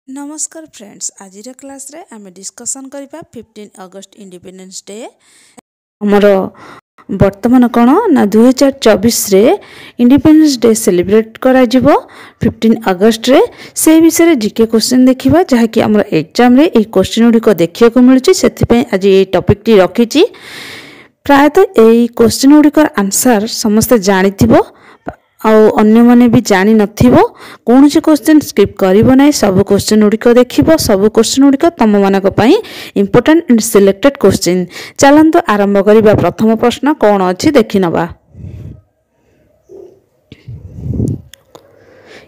नमस्कार फ्रेंड्स आज क्लास रे आम डिस्कसन करबा 15 अगस्त इंडिपेंडेंस डे हमर वर्तमान कौन ना 2024 रे इंडिपेंडेंस डे सेलिब्रेट करा जिवो 15 अगस्त रे से विषय जीके क्वेश्चन देखिबा जहा कि हमर एग्जाम रे ए क्वेश्चन गुडी को देखिया को मिलुची सेति पे आज ए टॉपिक टी रखिची प्रायतः ए क्वेश्चन गुडी को आंसर समस्त जानिथिबो आउ अन्य माने भी जानी नथिबो कौन से क्वेश्चन स्किप करिवो नै सब क्वेश्चन गुडी को देखिबो सब क्वेश्चन गुडी को तम मानक पई इंपोर्टेंट एंड सिलेक्टेड क्वेश्चन चलंतो आरंभ करिबा प्रथम प्रश्न कौन अछि देखि नबा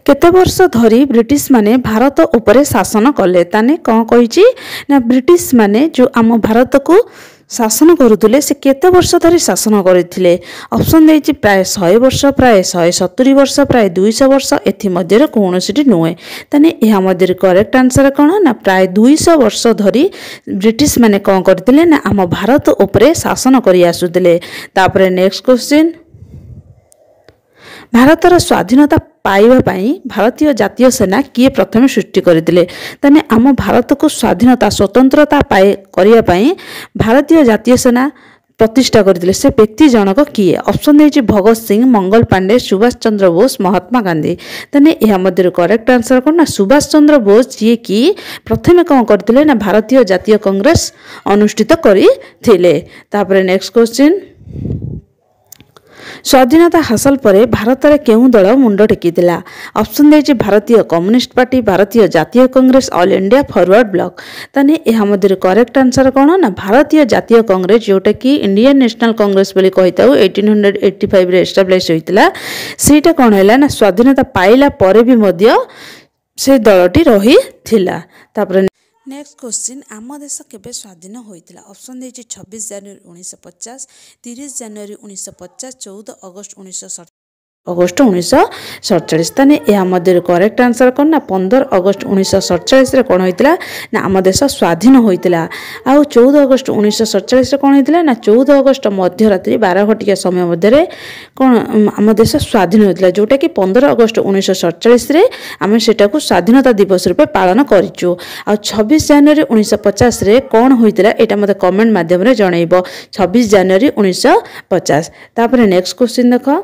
केते वर्ष धरी ब्रिटिश माने भारत उपरे शासन कले ताने कोन कहिची ना ब्रिटिश माने जो आम भारत को शासन करुले से केते वर्ष धरी शासन करथिले ऑप्शन देछि प्राय 100 वर्ष प्राय 170 वर्ष प्राय 200 वर्ष एथि मध्य कोनोसिटी नुए तने एहा मध्य करेक्ट आंसर कोन ना प्राय 200 वर्ष धरी ब्रिटिश माने कोन करथिले ना आम भारत उपरे शासन करि आसुथिले तापरे नेक्स्ट क्वेश्चन भारतर स्वाधीनता पाइबा पाई भारतीय जातीय सेना किए प्रथम सृष्टि करथिले तने आम भारत को स्वाधीनता स्वतंत्रता पाए करिया पाई भारतीय जातीय सेना प्रतिष्ठा करथिले से व्यक्ति जनक किए ऑप्शन देछि भगत सिंह मंगल पांडे सुभाष चंद्र बोस महात्मा गांधी तने एहा मध्य करेक्ट आंसर कोन ना सुभाष चंद्र बोस जे कि प्रथमे कोन करथिले ना भारतीय जातीय कांग्रेस अनुष्ठित करिथिले तापरे नेक्स्ट क्वेश्चन स्वाधीनता हासिल परे भारत रे केउ दल मुंड टेकिदिला ऑप्शन देछि भारतीय कम्युनिस्ट पार्टी भारतीय जातीय Congress all India forward block तने एहा मध्य करेक्ट आंसर कोन ना भारतीय जातीय कांग्रेस जोटा कि इंडियन नेशनल कांग्रेस बोली कहिताउ 1885 रे एस्टैब्लिश होइतिला सेटा कोन हैला ना स्वाधीनता पाइला परे भी मध्य से दलटी रही थिला तापर नेक्स्ट क्वेश्चन आम देश केबे स्वाधीन होइतिला ऑप्शन देछि 26 जनवरी 1950 30 जनवरी 1950 14 अगस्त 1947 तने या मध्य करेक्ट आंसर कोन ना 15 अगस्त 1947 रे कोन होइतिला ना आम देश स्वाधीन होइतिला आ 14 अगस्त 1947 रे कोन होइतिला ना 14 अगस्त मध्य रात्रि 12 घटिया समय मध्य रे कोन आम देश स्वाधीन होइतिला जोटा कि 15 अगस्त 1947 रे आमे सेटा को स्वाधीनता दिवस रूपे पालन करिचो आ 26 जनवरी 1950 रे कोन होइतिला एटा मते कमेंट माध्यम रे जणाइबो 26 जनवरी 1950 तापर नेक्स्ट क्वेश्चन देखो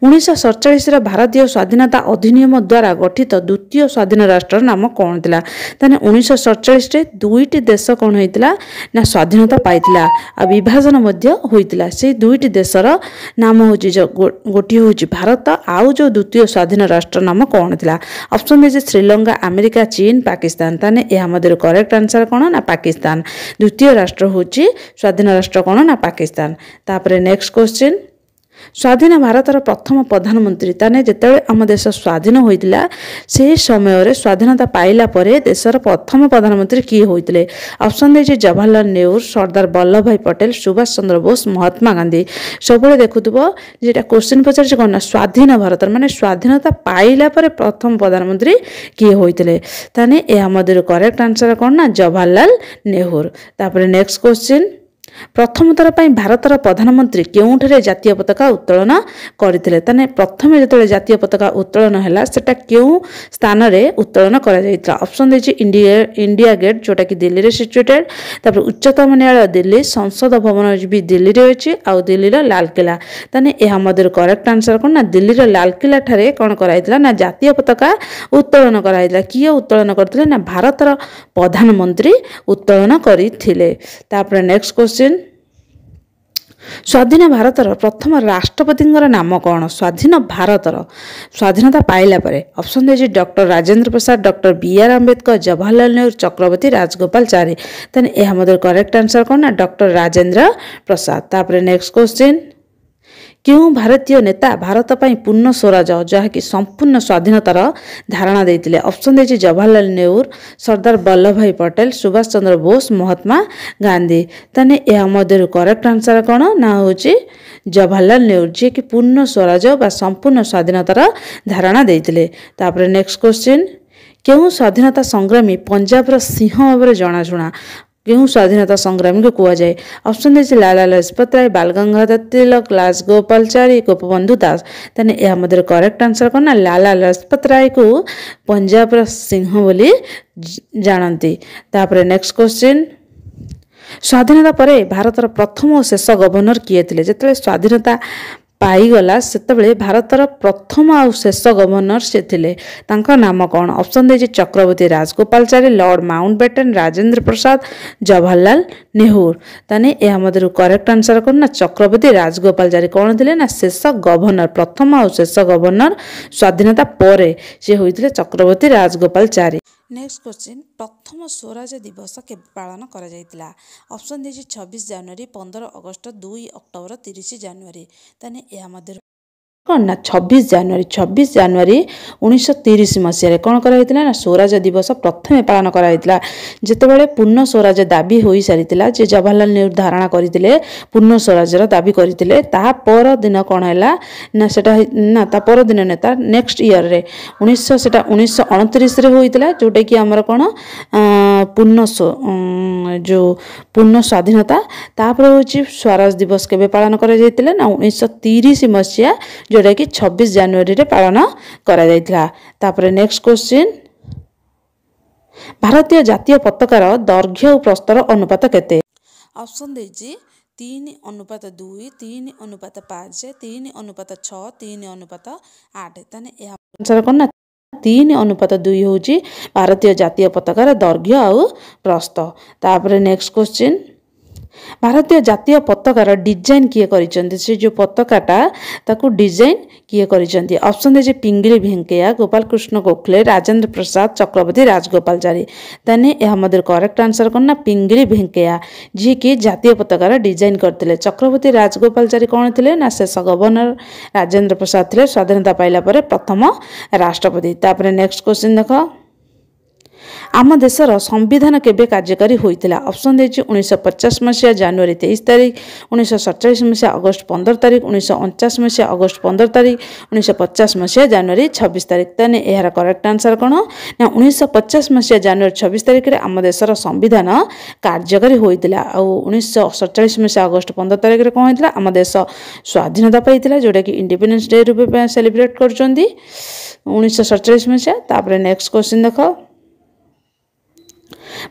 1947 भारतीय स्वाधीनता अधिनियम द्वारा गठित द्वितीय स्वाधीन राष्ट्र नाम कौन थिला तने 1947 रे दुईटी देश कौन होइतिला ना स्वाधीनता पाइतिला आ विभाजन मध्य होइतिला से दुईटी देशर नाम होची गोटी होची भारत आउ जो द्वितीय स्वाधीन राष्ट्र नाम कौन थिला ऑप्शन दे श्रीलंका अमेरिका चीन पाकिस्तान तने एहा मध्य करेक्ट आंसर कोन ना पाकिस्तान द्वितीय राष्ट्र होची स्वाधीन राष्ट्र कोन ना पाकिस्तान तापरे नेक्स्ट क्वेश्चन स्वाधीन भारतर प्रथम प्रधानमंत्री ताने जेतेबे आम देश स्वाधीन होइतिला से समय रे स्वाधीनता पाइला परे देशर प्रथम प्रधानमंत्री की होइतिले ऑप्शन दे जवाहरलाल नेहरू सरदार वल्लभ भाई पटेल सुभाष चंद्र बोस महात्मा गांधी सबले देखुथबो जेटा क्वेश्चन पचार जे कोन स्वाधीन भारतर माने स्वाधीनता पाइला परे प्रथम प्रधानमंत्री की होइतिले ताने ए मध्य करेक्ट आंसर कोन ना जवाहरलाल नेहरू तापर नेक्स्ट क्वेश्चन प्रथम थर पई भारतर प्रधानमंत्री केउठरे जातीय पताका उत्तोलन करथिले तने प्रथमे जेतले जातीय पताका उत्तोलन हैला सेटा केउ स्थान रे उत्तोलन करा जायत्रा ऑप्शन देछि इंडिया गेट जोटा कि दिल्ली रे सिचुएटेड तापर उच्चतम न्यायालय दिल्ली संसद भवन भी दिल्ली रे अछि आ दिल्ली रो लाल किला तने एहा मध्य करेक्ट आंसर कोन ना दिल्ली रो लाल किला ठारे कोन कराइतला ना जातीय पताका उत्तोलन कराइतला किए उत्तोलन करथिले ना भारतर प्रधानमंत्री उत्तोलन करिथिले तापर नेक्स्ट क्वेश्चन स्वाधीन भारतर प्रथम राष्ट्रपति नाम कौन स्वाधीन भारतर स्वाधीनता पाइला परे ऑप्शन दे doctor Rajendra Prasad doctor B R. Ambedkar Jawaharlal Nehru चक्रवर्ती राजगोपालाचारी तने एहा मध्य करेक्ट आंसर कोन ना डॉक्टर राजेंद्र प्रसाद तापर नेक्स्ट क्वेश्चन क्यों भारतीय नेता भारत पई पूर्ण स्वराज जहा कि संपूर्ण स्वाधीनतार धारणा देइतिले ऑप्शन देछि जवाहरलाल नेहरू सरदार वल्लभ भाई पटेल सुभाष चंद्र बोस महात्मा गांधी तने एहा मध्य करेक्ट आंसर कोन ना होछि जवाहरलाल नेहरू जे कि पूर्ण स्वराज बा संपूर्ण स्वाधीनतार धारणा देइतिले तापर नेक्स्ट क्वेश्चन क्यों स्वाधीनता संग्रामी पंजाब रो सिंह भाव जनाशुना केउं स्वाधीनता संग्रामी को कुआ जाए ऑप्शन दे लाला लजपत राय बाल गंगाधर तिलक राजगोपालचारी गोपबंधु दास ताने यह मध्य करेक्ट आंसर कौन ना लाला लजपत राय को पंजाब सिंह बोली जानती। तापर नेक्स्ट क्वेश्चन स्वाधीनता पर भारतर प्रथम और शेष गवर्नर किए थे जिते स्वाधीनता पाईगला से भारतर प्रथम और शेष गवर्नर से थिले तांका नाम कौन ऑप्शन दे चक्रवर्ती राजगोपालचारी लॉर्ड माउंटबेटन राजेंद्र प्रसाद जवाहरलाल नेहरू ताने यह मध्य करेक्ट आंसर कौन ना चक्रवर्ती राजगोपालचारी कौन थे ना शेष गवर्नर प्रथम और शेष गवर्नर स्वाधीनता पर से होते चक्रवर्ती राजगोपालचारी। नेक्स्ट क्वेश्चन प्रथम स्वराज दिवस के पालन करा जायतिला ऑप्शन दे 26 जनवरी 15 अगस्त 2 अक्टोबर 30 जनवरी ताने यह मध्य कौन ना 26 जनवरी 1930 मसीह कौन कराइतिला ना स्वराज दिवस प्रथम पालन कराइतिला जेतेबेले पूर्ण स्वराज दाबी हो सारी जे जवाहरलाल नेहरू धारणा करथिले पूर्ण स्वराजर दाबी करथिले ता पर दिन कौन है ना सेटा ना ता पर दिन ने ता नेक्स्ट ईयर रे 1929 रे होइतिला जोटा कि हमर कौन पूर्ण स्वाधीनता तापर होची स्वराज दिवस केबे पालन करा जायतिला ना 1930 मसीहा जोटा कि 26 जनवरी रे पालन करा जायतिला। तापर नेक्स्ट क्वेश्चन भारतीय जातीय पताकार दैर्घ्य और प्रस्तर अनुपात केते ऑप्शन देजी 3:2 3:5 3:6 3:8 ताने यह आंसर कोन ना 3:2 होची भारतीय जातीय पताकार दैर्घ्य और प्रस्थ। तापर नेक्स्ट क्वेश्चन भारतीय जातीय पताकार डिजाइन किए करिसेंती से जो पताकाटा ताकू डिजाइन किए करिसेंती ऑप्शन दे पिंगली भेंकैया गोपाल कृष्ण गोखले राजेंद्र प्रसाद चक्रवर्ती राजगोपालचारी ताने यह मध्य करेक्ट आंसर कौन ना पिंगली भेंकैया जी कि जातीय पताकार डिजाइन करथिले चक्रवर्ती राजगोपालचारी कौन थे ना शेष गवर्नर राजेंद्र प्रसाद थे स्वाधीनता पाइला पर प्रथम राष्ट्रपति। तापर नेक्स्ट क्वेश्चन देख आम देशर संविधान केबे कार्यकारी होइतिला ऑप्शन देछि 1950 मसीहा जनवरी 23 तारिख 1947 मसीहा अगस्त 15 तारिख 1949 मसीहा अगस्त 15 तारिख 1950 मसीहा जनवरी 26 तारिख ताने एहार करेक्ट आंसर कोन ना 1950 मसीहा जनवरी 26 तारिख रे आम देशर संविधान कार्यकारी होइतिला आ 1947 मसीहा अगस्त 15 तारिख रे कोन होइतिला आम देश स्वाधीनता पाइतिला जोटा कि इंडिपेंडेंस डे रूपे सेलिब्रेट करछंती 1947 मसीहा। तापर नेक्स्ट क्वेश्चन देखो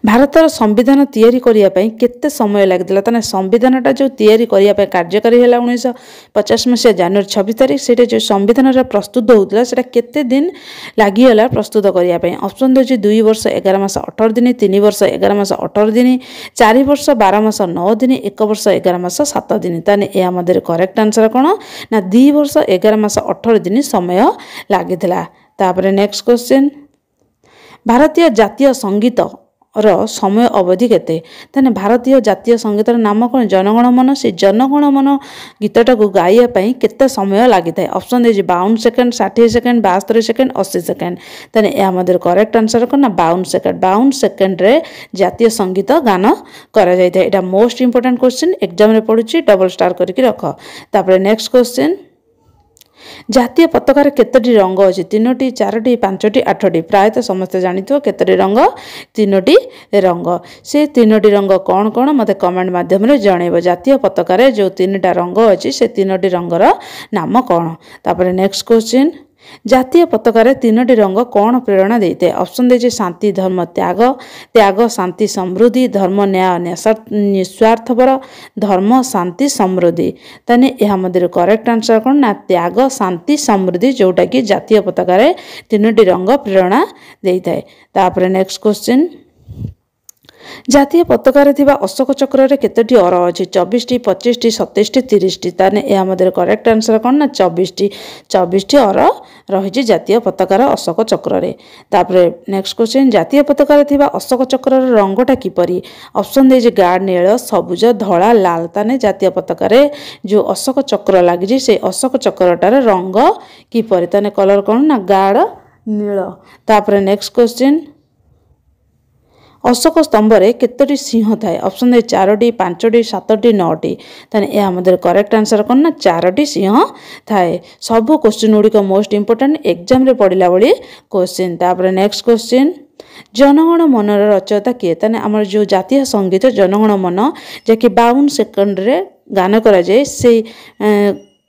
भारतर संविधान तैयारी करिया पई केते समय लागदिला तने संविधानटा जो तैयारी करिया पई कार्यकारी हैला 1950 मसीहा जनवरी 26 तारिख सेटे जो संविधान प्रस्तुत होउतला सेटा केते दिन लागि होला प्रस्तुत करिया पई ऑप्शन दोछि 2 वर्ष 11 मास 18 दिन 3 वर्ष 11 मास 18 दिन 4 वर्ष 12 मास 9 दिन 1 वर्ष 11 मास 7 दिन ताने या मधे करेक्ट आंसर कोन ना 2 वर्ष 11 मास 18 दिन समय लागितला। तापर नेक्स्ट क्वेश्चन भारतीय जातीय संगीत समय अवधि केते ताने भारतीय जातीय संगीतर नाम कौन जनगण मन से जनगण मन गीतटा को गाइया पई केते समय लागि थाए ऑप्शन दे 52 सेकंड 60 सेकंड 72 सेकंड 80 सेकंड ताने या मधे करेक्ट आंसर कोन ना 52 सेकंड रे जातीय संगीत गान करा जाय थाए एटा मोस्ट इंपोर्टेंट क्वेश्चन एग्जाम रे पडुची डबल स्टार करके रख। तापर नेक्स्ट क्वेश्चन जातीय पताकार केतोटी रंग अच्छी 3टी 4टी 5टी 8टी प्रायतः समस्त जानिथो केतोटी रंग 3टी रंग से 3टी रंग कौन कौन मते कमेंट माध्यम रे जणेबो जातीय पताकार जो 3टा रंग अच्छी से 3टी रंगर नाम कौन। तापर नेक्स्ट क्वेश्चन जातीय पताकार 3टी रंग कौन प्रेरणा देते ऑप्शन दे शांति धर्म त्याग त्याग शांति समृद्धि धर्म न्याय निस्वार्थपर धर्म शांति समृद्धि ताने यह मध्य करेक्ट आंसर कौन ना त्याग शांति समृद्धि जोटा कि जातीय पताकार 3टी रंग प्रेरणा देता है। तापर नेक्स्ट क्वेश्चन जातीय पताकार थिबा अशोक चक्र रे केतोटी अर अछि 24टी 25टी 27टी 30टी ताने या मधे करेक्ट आंसर कोन ना 24टी अर रहिछि जातीय पताकार अशोक चक्र रे। तापर नेक्स्ट क्वेश्चन जातीय पताकार थिबा अशोक चक्र रे रंगटा किपरि ऑप्शन दे जे गाढ़ नील सबुज धला लाल ताने जातीय पताकार जो अशोक चक्र लागि से अशोक चक्रटार रंग किपरि ताने कलर कोन ना गाढ़ नील। तापर नेक्स्ट क्वेश्चन अशोक स्तंभ रे केतोटी सिंह थाए ऑप्शन दे 4टी 5टी 7टी 9टी ताने या मधे करेक्ट आंसर कोन ना 4टी सिंह थाए सब क्वेश्चन गुड़िक मोस्ट इंपोर्टेंट एग्जाम रे पढ़िला बळी क्वेश्चन। तापर नेक्स्ट क्वेश्चन जनगण मनर रचयिता किए ताने आमर जो जातीय संगीत जनगण मन जैकि 52 सेकंड रे गान करा जाए से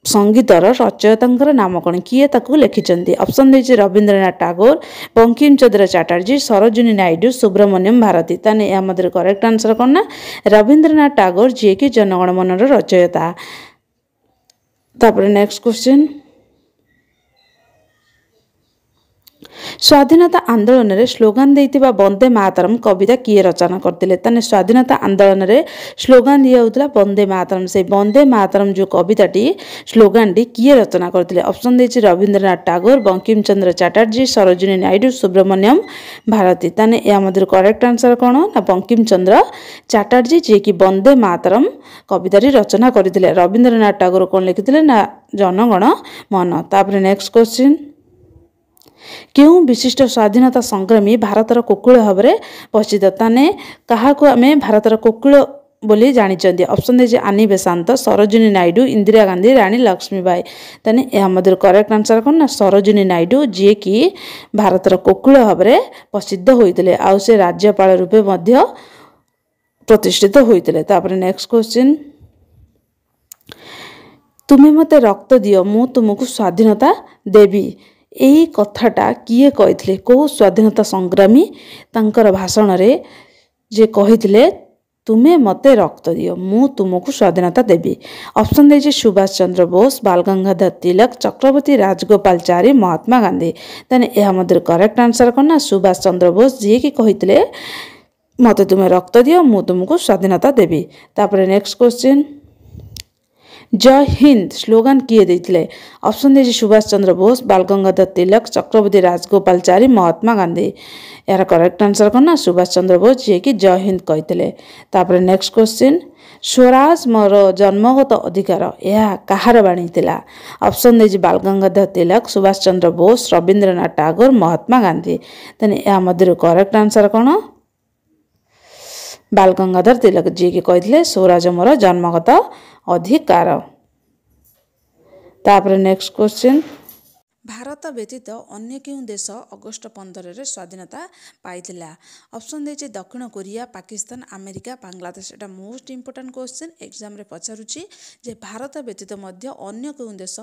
संगीतर रचयिता नाम कौन किए ताकू लिखिं ऑप्शन देछि रवींद्रनाथ टागोर बंकिम चंद्र चटर्जी सरोजिनी नायडू सुब्रमण्यम भारती ताने या मध्य करेक्ट आंसर कौन ना रवींद्रनाथ टागोर जी कि जनगण मनर रचयिता। तापर नेक्स्ट क्वेश्चन स्वाधीनता आंदोलन रे स्लोगान देइतिबा वंदे मातरम कविता किए रचना करथिले ताने स्वाधीनता आंदोलन रे स्लोगान दिया होतला वंदे मातरम से वंदे मातरम जो कविताटी स्लोगानटी किए रचना करथिले ऑप्शन देछि रवींद्रनाथ टागोर बंकिम चंद्र चटर्जी सरोजिनी नायडू सुब्रमण्यम भारती ताने या मध्य करेक्ट आंसर कोन ना बंकिम चंद्र चटर्जी जे कि वंदे मातरम कविताटी रचना करथिले। रवींद्रनाथ टागोर कोन लिखिथिले ना जनगण मन। तापर नेक्स्ट क्वेश्चन क्यों विशिष्ट स्वाधीनता संग्रामी भारतर कोकिल भाव में प्रसिद्ध ताने क्या आम भारतर कोकिल बोली जानी ऑप्शन दे आनी बेसांत सरोजिनी नायडू इंदिरा गांधी रानी लक्ष्मीबाई ताने यह मध्य करेक्ट आंसर कौन ना सरोजिनी नायडू जी कि भारतर कोकिल भाव में प्रसिद्ध होते आउ से राज्यपाल रूपे मध्य प्रतिष्ठित होते। तापर नेक्स्ट क्वेश्चन तुम्हें मते रक्त दियो मु तुमको स्वाधीनता देवी यही कथाटा किए कही कौ स्वाधीनता संग्रामी तांकर भाषण रे जे कही तुम्हें मते रक्त दियो मु तुमको स्वाधीनता देवी ऑप्शन दे सुभाष चंद्र बोस बाल गंगाधर तिलक चक्रवर्ती राजगोपालचारी महात्मा गांधी ताने यह मध्य करेक्ट आंसर कौन ना सुभाष चंद्र बोस जी कि कही मते तुम्हें रक्त दियो मु तुमको स्वाधीनता देवी। तापर नेक्स्ट क्वेश्चन जय हिंद स्लोगान किए देते ऑप्शन दे सुभाष चंद्र बोस बाल गंगाधर तिलक चक्रवर्ती राजगोपालचारी महात्मा गांधी यार करेक्ट आंसर कौन ना सुभाष चंद्र बोस जी कि जय हिंद कहते। तापर नेक्स्ट क्वेश्चन स्वराज मोर जन्मगत अधिकार यह कहार बाणी थिला ऑप्शन दे बाल गंगाधर तिलक सुभाष चंद्र बोस रवींद्रनाथ टागोर महात्मा गांधी तेने या मध्य करेक्ट आंसर कौन बाल गंगाधर तिलक जी कि कहते स्वराज मोर जन्मगत अधिकार। तापर नेक्स्ट क्वेश्चन भारत व्यतीत अन्य क्यों देश अगस्ट 15 रे स्वाधीनता पाइथिला ऑप्शन दे दक्षिण कोरिया पाकिस्तान अमेरिका बांग्लादेश एटा मोस्ट इंपोर्टेंट क्वेश्चन एग्जाम रे पचारुची जे भारत व्यतीत मध्य अन्य क्यों देश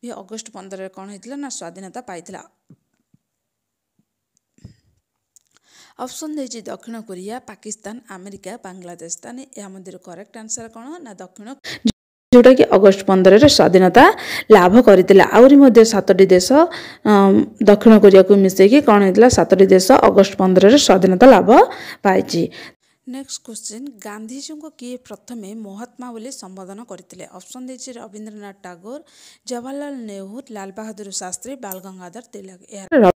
भी अगस्ट 15 रे कोन हेतिला ना स्वाधीनता पाइथिला ऑप्शन दे दक्षिण कोरिया पाकिस्तान अमेरिका बांग्लादेश ताने या मध्य करेक्ट आंसर कौन ना दक्षिण जोटा कि अगस्ट 15 रे स्वाधीनता लाभ करथिला आउरी मध्य 7टी देश दक्षिण कोरिया को मिसेकी कौन हेतिला 7टी देश अगस्ट 15 रे स्वाधीनता लाभ पाइछि। नेक्स्ट क्वेश्चन गांधीजी को किए प्रथमे महात्मा बोली संबोधन करथिले ऑप्शन दे रवींद्रनाथ टागोर जवाहरलाल नेहरू लाल बहादुर शास्त्री बाल गंगाधर तिलक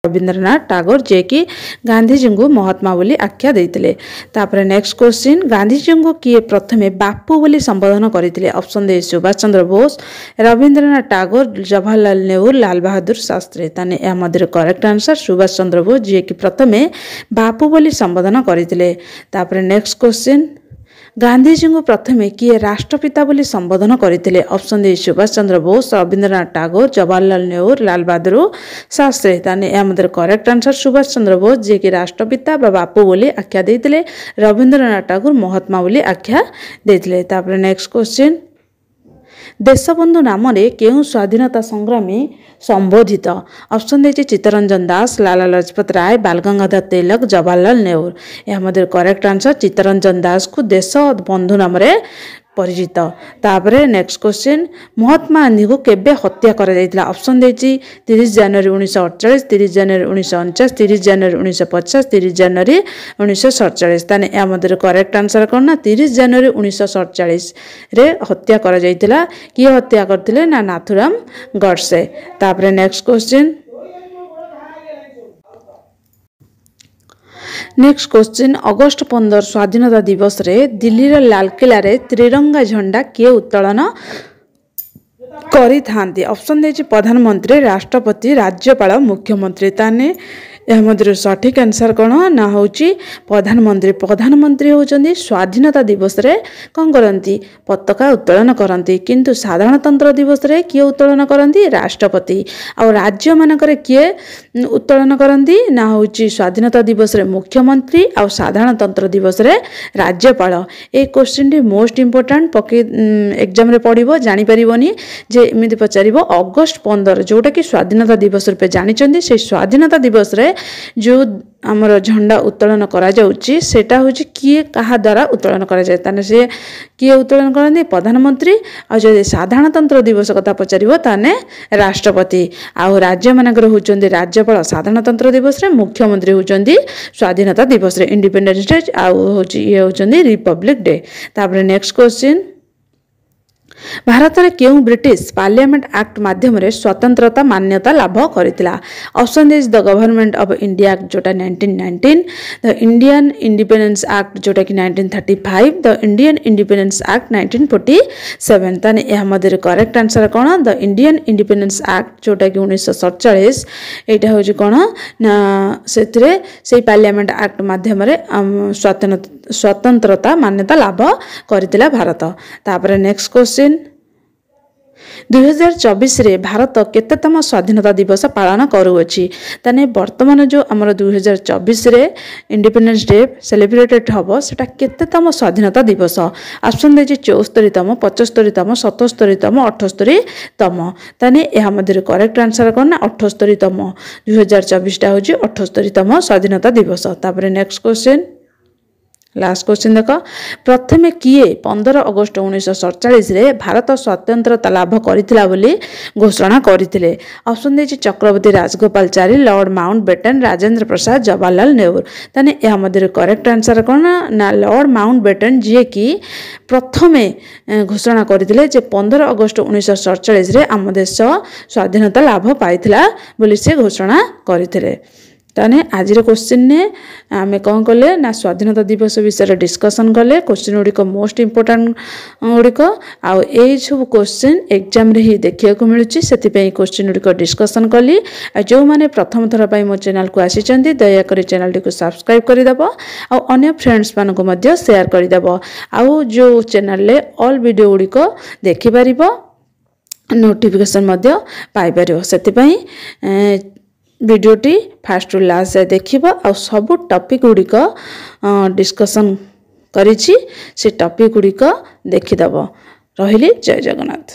रवींद्रनाथ टागोर जे कि गांधीजी को महात्मा बोली आख्या देते। तापर नेक्स्ट क्वेश्चन गांधीजी को किए प्रथमे बापू बोली संबोधन करथिले ऑप्शन दे सुभाष चंद्र बोस रवींद्रनाथ टागोर जवाहरलाल नेहरू लाल बहादुर शास्त्री ताने या मध्य करेक्ट आंसर सुभाष चंद्र बोस जे कि प्रथमे बापू बोली संबोधन करथिले। तापर नेक्स्ट क्वेश्चन गांधीजी को प्रथमे किए राष्ट्रपिता बोली संबोधन करथिले ऑप्शन दे सुभाष चंद्र बोस रवींद्रनाथ टागोर जवाहरलाल नेहरू लाल बहादुर शास्त्री ताने या मध्य करेक्ट आंसर सुभाष चंद्र बोस जे कि राष्ट्रपिता बा बापू बोली आख्या देते रवींद्रनाथ टागोर महात्मा बोली आख्या देते। तापर नेक्स्ट क्वेश्चन देशबंधु नाम क्यों स्वाधीनता संग्रामी संबोधित ऑप्शन दे चित्तरंजन दास लाला लाजपत राय बाल गंगाधर तिलक जवाहरलाल नेहरू यह मध्य करेक्ट आंसर चित्तरंजन दास को देश बंधु नाम परिचित। तापर नेक्स्ट क्वेश्चन महात्मा गांधी को केबे हत्या करा जायतिला ऑप्शन दे 30 जनवरी 1948 30 जनवरी 1949 30 जनवरी 1950 30 जनवरी 1947 ताने या मध्य करेक्ट आंसर कौन ना 30 जनवरी 1947 रे हत्या करा जायतिला किए हत्या करथिले ना नाथुराम गडसे। तापर next question next question August 15 स्वाधीनता दिवस रे दिल्ली रो लालकिला रे त्रिरंगा झंडा किए उत्तोलन करी थांती ऑप्शन दे प्रधानमंत्री राष्ट्रपति राज्यपाल मुख्यमंत्री ताने यह मध्य सठिक आंसर कौन ना हूँ प्रधानमंत्री। प्रधानमंत्री होउचंदी स्वाधीनता दिवस रे कौन करती पताका उत्तोलन करती, किंतु साधारणतंत्र दिवस रे किए उत्तोलन करती राष्ट्रपति। और राज्य मानकर किए उत्तोलन करती ना हूँ स्वाधीनता दिवस रे मुख्यमंत्री और साधारणतंत्र दिवस रे राज्यपाल। ए क्वेश्चन टी मोस्ट इंपोर्टेंट पके एग्जाम रे पड़िबो जानि परिबोनी जे एमिति पचारिबो अगस्त 15 जोटा कि स्वाधीनता दिवस रूपे जानिचंदी से स्वाधीनता दिवस रे जो आमर झंडा उत्तोलन करा जाउची सेटा होची किए कहा द्वारा उत्तोलन करा जाय ताने से किए उत्तोलन करनी प्रधानमंत्री। आ जो साधारणतंत्र दिवस कथा पचारिबो ताने राष्ट्रपति। आ राज्य मानकर होचंदी राज्यपाल साधारणतंत्र दिवस रे, मुख्यमंत्री होचंदी स्वाधीनता दिवस रे इंडिपेंडेंस डे आ होची ये होचंदी रिपब्लिक डे। तापर नेक्स्ट क्वेश्चन भारत में क्यों ब्रिटिश पार्लियामेंट एक्ट माध्यम रे स्वतंत्रता मान्यता लाभ करथिला। Option is the government of India act जोटा 1919, द इंडियन इंडिपेंडेंस एक्ट जोटा कि 1935, द इंडियन इंडिपेंडेंस एक्ट 1947। ताने यह मध्य करेक्ट आंसर कौन द इंडियन इंडिपेंडेंस एक्ट जोटा कि 1947 एटा होची कौन ना सेतरे से पार्लियामेंट एक्ट माध्यम रे स्वतंत्रता मान्यता लाभ करथिला भारत। तापर नेक्स्ट क्वेश्चन 2024 रे भारत केतेतम स्वाधीनता दिवस पालन करूअछि। ताने वर्तमान जो हमर 2024 रे इंडिपेंडेंस डे सेलिब्रेटेड हबो सेटा केतेतम स्वाधीनता दिवस। ऑप्शन दे 74तम, 75तम, 77तम, 78तम। ताने एहा मध्य करेक्ट आंसर कोन ना 78तम 2024 टा होछि 78तम स्वाधीनता दिवस। तापर नेक्स्ट क्वेश्चन लास्ट क्वेश्चन देख प्रथमे किए 15 अगस्त 1947 रे भारत स्वतंत्रता लाभ करथिला बोली घोषणा करथिले। ऑप्शन दे चक्रवर्ती राजगोपालचारी, लॉर्ड माउंटबेटन, राजेंद्र प्रसाद, जवाहरलाल नेहरू। ताने या मध्य करेक्ट आंसर कोन ना लॉर्ड माउंटबेटन जी की प्रथमे घोषणा करथिले जे 15 अगस्त 1947 रे आम देश स्वाधीनता लाभ पाइथिला बोली से घोषणा करथिले। ताने आज क्वेश्चन ने आम कौन कले ना स्वाधीनता दिवस विषय डिस्कसन कले क्वेश्चन गुड़िक मोस्ट इंपोर्टेंट गुड़िक आउ सब क्वेश्चन एग्जाम रे ही देखिया को मिलुची से क्वेश्चन गुड़िक डिस्कसन कली। जो मैंने प्रथम थर पर मो चैनल को आसी दयाकोरी चैनल टी को सब्सक्राइब करदेव आउ अन्य फ्रेंड्स मानक मध्य शेयर करदेव आउ जो चैनल ले ऑल वीडियो गुड़िक देखिपर नोटिफिकेशन मध्य पाई परिबो। सेतिपई वीडियोटी फास्ट टू लास्ट जाए देखिबा आ सब टॉपिक गुड़िक डिस्कशन करिछि से टॉपिक गुड़िक देखिदब। रहिली जय जगन्नाथ।